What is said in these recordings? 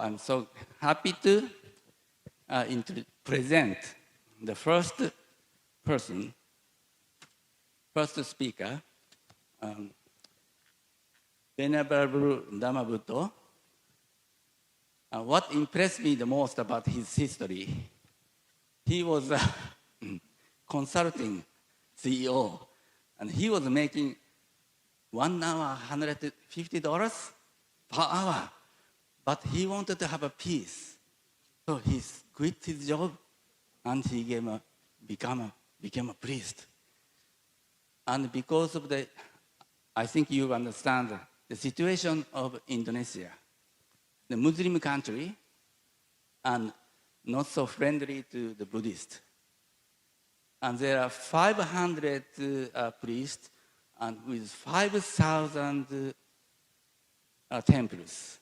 I'm so happy to present the first speaker, Venerable Dhamma Buddha. What impressed me the most about his history, he was a consulting CEO, and he was making 1 hour $150 per hour, but he wanted to have a peace. So he quit his job and he became a priest. And because of I think you understand the situation of Indonesia, the Muslim country, and not so friendly to the Buddhist. And there are 500 priests and with 5,000 temples.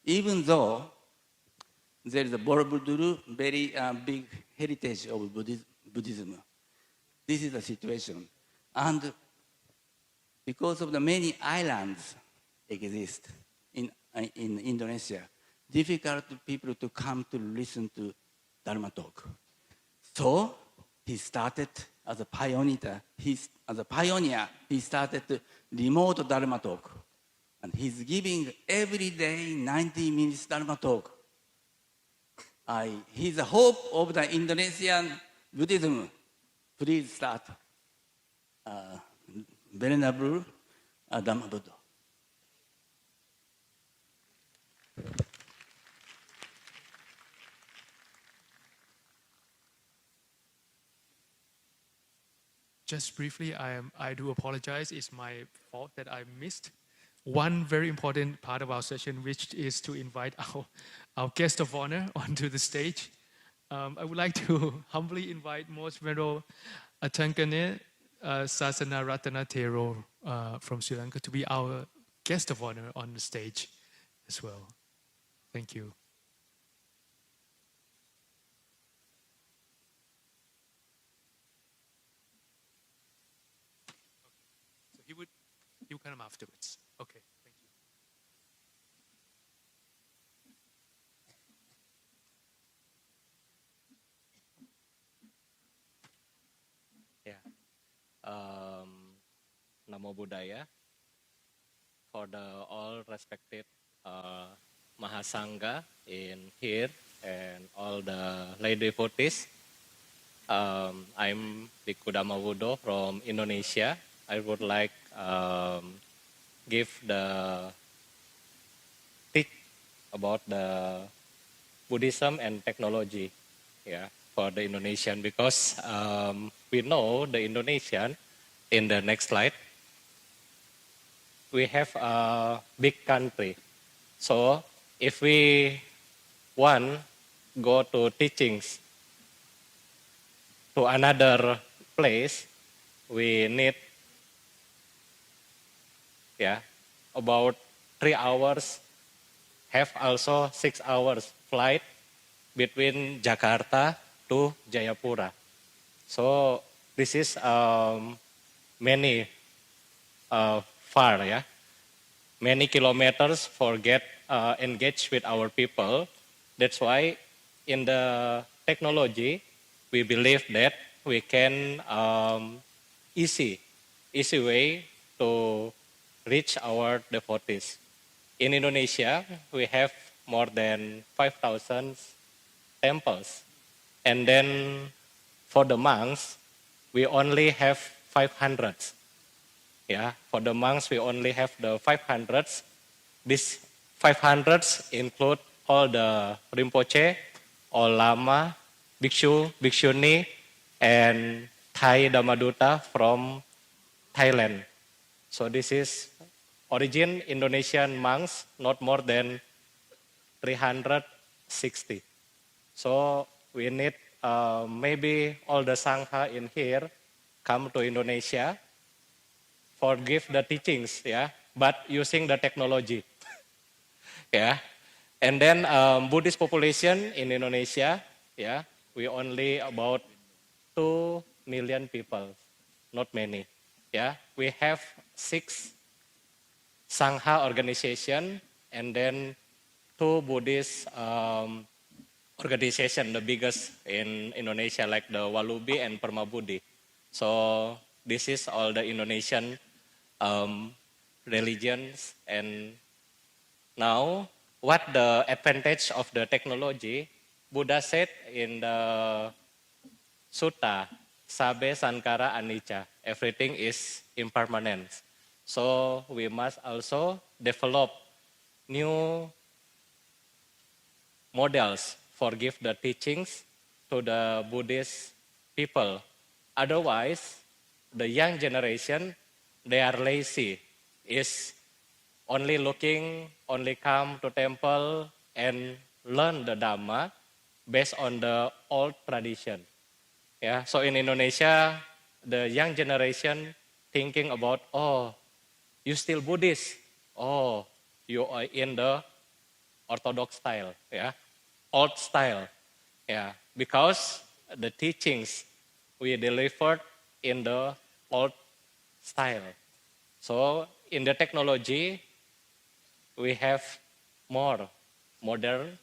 Even though there is a Borobudur, very big heritage of Buddhism, this is the situation. And because of the many islands exist in Indonesia, difficult people to come to listen to Dharma talk. So he started as a pioneer. He started remote Dharma talk. And he's giving every day 90 minutes Dharma talk. He's the hope of the Indonesian Buddhism. Please start. Venerable Dhamma Buddha. Just briefly, I do apologize. It's my fault that I missed one very important part of our session, which is to invite our guest of honor onto the stage. I would like to humbly invite Most Venerable Atankane Sasana Ratana Thero from Sri Lanka to be our guest of honor on the stage as well. Thank you. So he would come afterwards. Okay, thank you. Namo Buddhaya for the all respected Mahasangha in here and all the lay devotees. I'm Bhikkhu Dhamma Buddha from Indonesia. I would like give the teach about the Buddhism and technology, for the Indonesian, because we know the Indonesian. In the next slide, we have a big country. So if we want go to teachings to another place, we need about 3 hours, have also 6 hours flight between Jakarta to Jayapura. So this is many far, many kilometers for get engaged with our people. That's why in the technology, we believe that we can easy way to reach our devotees. In Indonesia, we have more than 5,000 temples. And then for the monks, we only have 500. For the monks, we only have the 500. These 500 include all the Rinpoche, all Lama, Bhikshu, Bhikshuni, and Thai Dhammadutta from Thailand. So this is origin Indonesian monks, not more than 360. So we need maybe all the Sangha in here come to Indonesia for give the teachings, but using the technology, And then Buddhist population in Indonesia, we only about 2 million people, not many, We have 6 Sangha organization, and then two Buddhist organization, the biggest in Indonesia, like the Walubi and Permabudi. So this is all the Indonesian religions. And now, what the advantage of the technology? Buddha said in the Sutta, Sabe Sankara Anicca, everything is impermanent. So we must also develop new models for give the teachings to the Buddhist people. Otherwise, the young generation, they are lazy, is only looking, only come to temple and learn the Dhamma based on the old tradition. Yeah, so in Indonesia, the young generation thinking about, oh, you still Buddhist, oh, you are in the Orthodox style, yeah, old style, yeah, because the teachings we delivered in the old style. So in the technology, we have more modern,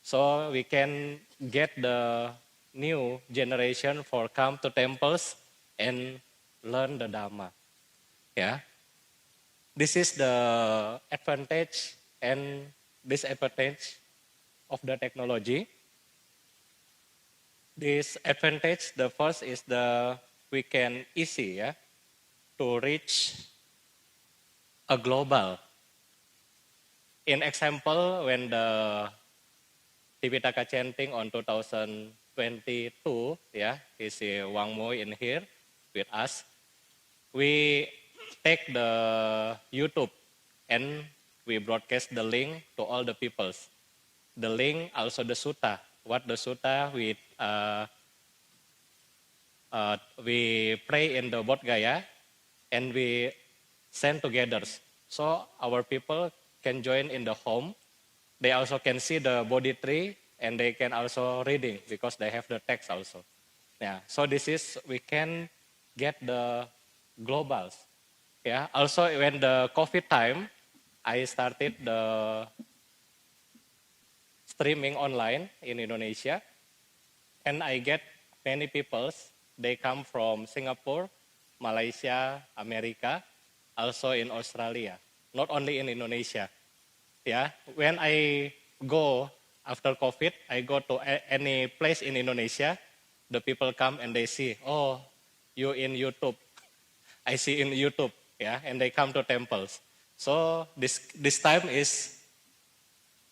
so we can get the new generation for come to temples and learn the Dhamma. Yeah, this is the advantage and disadvantage of the technology. This advantage, the first is the we can easy, yeah, to reach a global. In example, when the Tipitaka chanting on 2022, yeah, is Wang Mo in here with us. We take the YouTube and we broadcast the link to all the peoples. The link also the sutta. What the sutta we pray in the Bodh Gaya and we send together. So our people can join in the home. They also can see the Bodhi tree and they can also reading because they have the text also. Yeah. So this is we can get the globals. Yeah. Also when the COVID time, I started the streaming online in Indonesia, and I get many peoples. They come from Singapore, Malaysia, America, also in Australia. Not only in Indonesia. Yeah, when I go after COVID, I go to any place in Indonesia, the people come and they see, oh, you in YouTube. I see in YouTube, yeah, and they come to temples. So this time is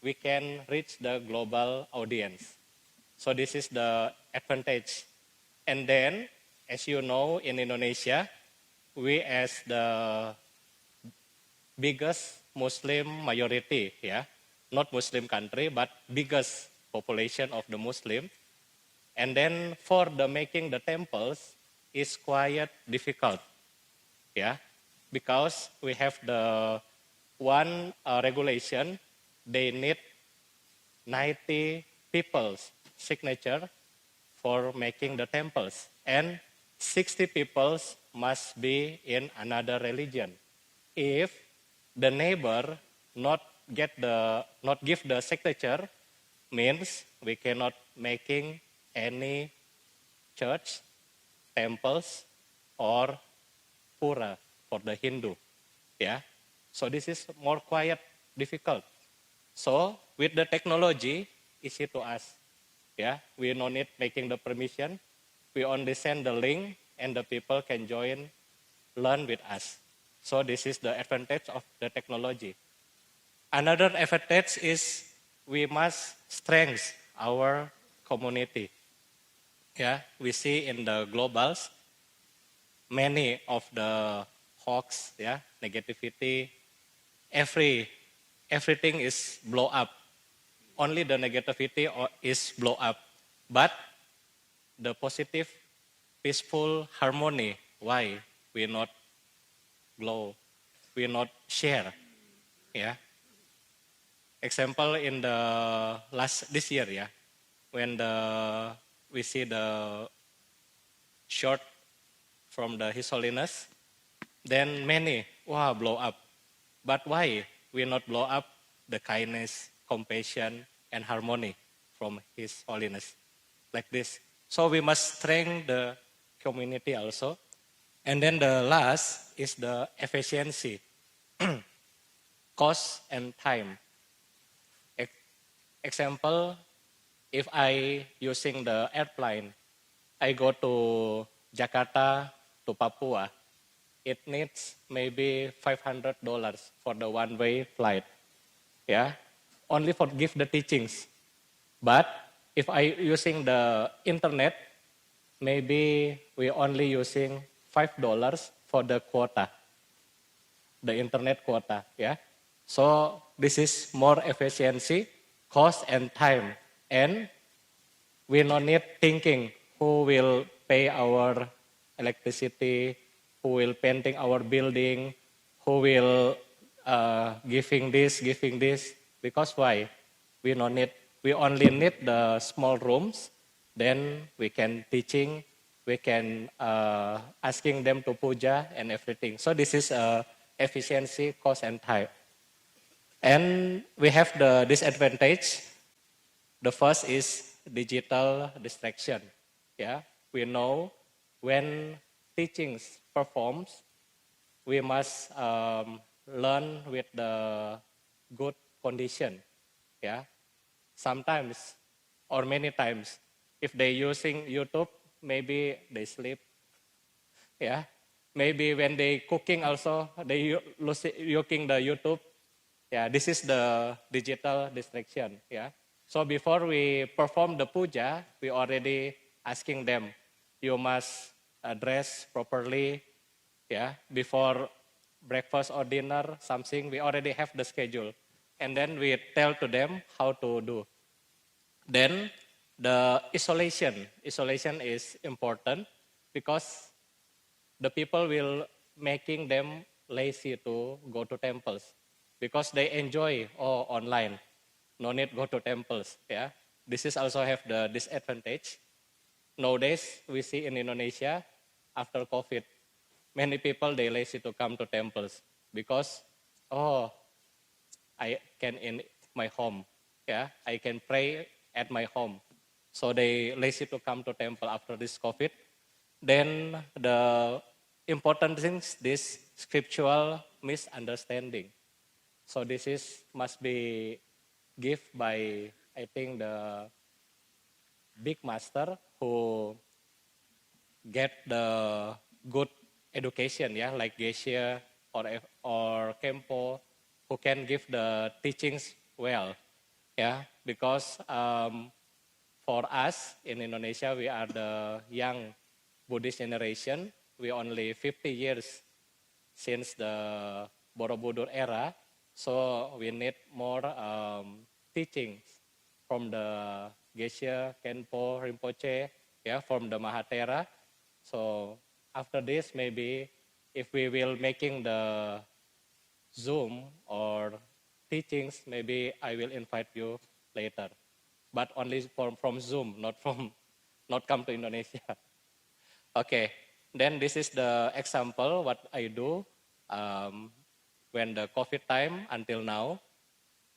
we can reach the global audience. So this is the advantage. And then, as you know, in Indonesia, we as the biggest Muslim majority, yeah, not Muslim country, but biggest population of the Muslim. And then for the making the temples is quite difficult, yeah, because we have the one regulation, they need 90 people's signature for making the temples, and 60 peoples must be in another religion. If the neighbor not give the signature, means we cannot making any church, temples, or pura for the Hindu. Yeah, so this is more quite difficult. So with the technology, easy to us. Yeah, we no need making the permission. We only send the link, and the people can join, learn with us. So this is the advantage of the technology. Another advantage is we must strengthen our community. Yeah, we see in the globals many of the hoax, yeah, negativity, everything is blow up. Only the negativity is blow up, but the positive, peaceful harmony, why we not blow, we not share, yeah. Example in the this year, yeah, when we see the short from the His Holiness, then many blow up. But why we not blow up the kindness, compassion, and harmony from His Holiness. Like this. So we must strengthen the community also. And then the last is the efficiency, cost and time. Example, if I using the airplane, I go to Jakarta to Papua, it needs maybe $500 for the one-way flight. Yeah, only for give the teachings. But if I using the internet, maybe we only using $5 for the quota, the internet quota. Yeah, so this is more efficiency, cost and time, and we no need thinking who will pay our electricity, who will painting our building, who will giving this. Because why? We no need. We only need the small rooms. Then we can teaching. We can asking them to puja and everything. So this is efficiency, cost, and time. And we have the disadvantage. The first is digital distraction. Yeah, we know when teachings performs, we must learn with the good condition. Yeah, sometimes or many times, if they using YouTube, maybe they sleep. Yeah, maybe when they cooking also, they using the YouTube. Yeah, this is the digital distraction. Yeah. So before we perform the puja, we already asking them, you must dress properly. Yeah. Before breakfast or dinner, something, we already have the schedule. And then we tell to them how to do. Then the isolation. Isolation is important because the people will making them lazy to go to temples because they enjoy online. No need go to temples. Yeah, this is also have the disadvantage. Nowadays we see in Indonesia after COVID, many people they lazy to come to temples because I can in my home. Yeah, I can pray at my home. So they lazy to come to temple after this COVID. Then the important things, this scriptural misunderstanding. So this is must be given by I think the big master who get the good education, yeah, like Geshe or Kempo, who can give the teachings well, yeah, because for us in Indonesia we are the young Buddhist generation. We only 50 years since the Borobudur era, so we need more teachings from the Geshe, Khenpo, Rinpoche, yeah, from the Mahathera. So after this, maybe if we will making the Zoom or teachings, maybe I will invite you later, but only from Zoom, not come to Indonesia. Okay, then this is the example what I do when the COVID time until now.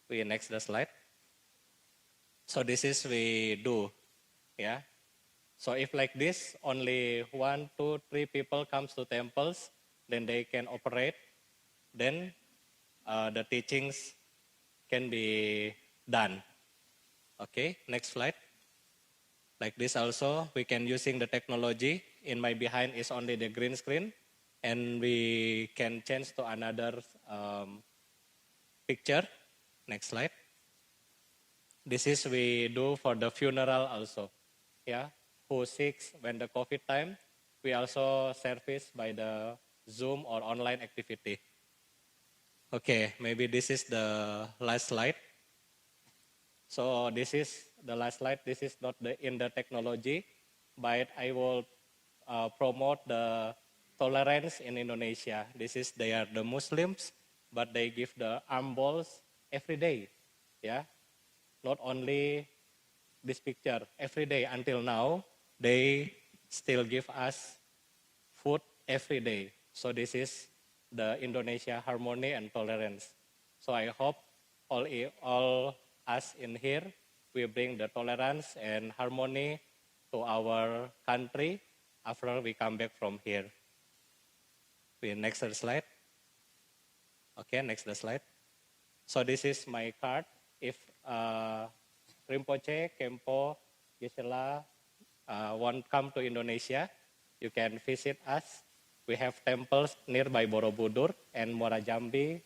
We next the slide. So this is we do, yeah. So if like this, only 1, 2, 3 people comes to temples, then they can operate. Then the teachings can be done. Okay, next slide. Like this also, we can using the technology. In my behind is only the green screen, and we can change to another picture. Next slide. This is we do for the funeral also. Yeah, who sick when the COVID time, we also service by the Zoom or online activity. Okay, maybe this is the last slide. So this is the last slide. This is not in the technology, but I will promote the tolerance in Indonesia. This is they are the Muslims, but they give the arm balls every day. Yeah, not only this picture every day until now. They still give us food every day. So this is the Indonesia harmony and tolerance. So I hope all us in here. We bring the tolerance and harmony to our country after we come back from here. Next slide. Okay, next slide. So this is my card. If Rinpoche, Kempo, Geshe-la want to come to Indonesia, you can visit us. We have temples nearby Borobudur and Muara Jambi,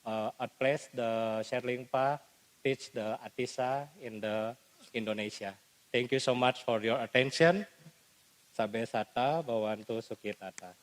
a place the Sherlingpa teach the Atisa in the Indonesia. Thank you so much for your attention. Sabe sata, bawantu sukitata.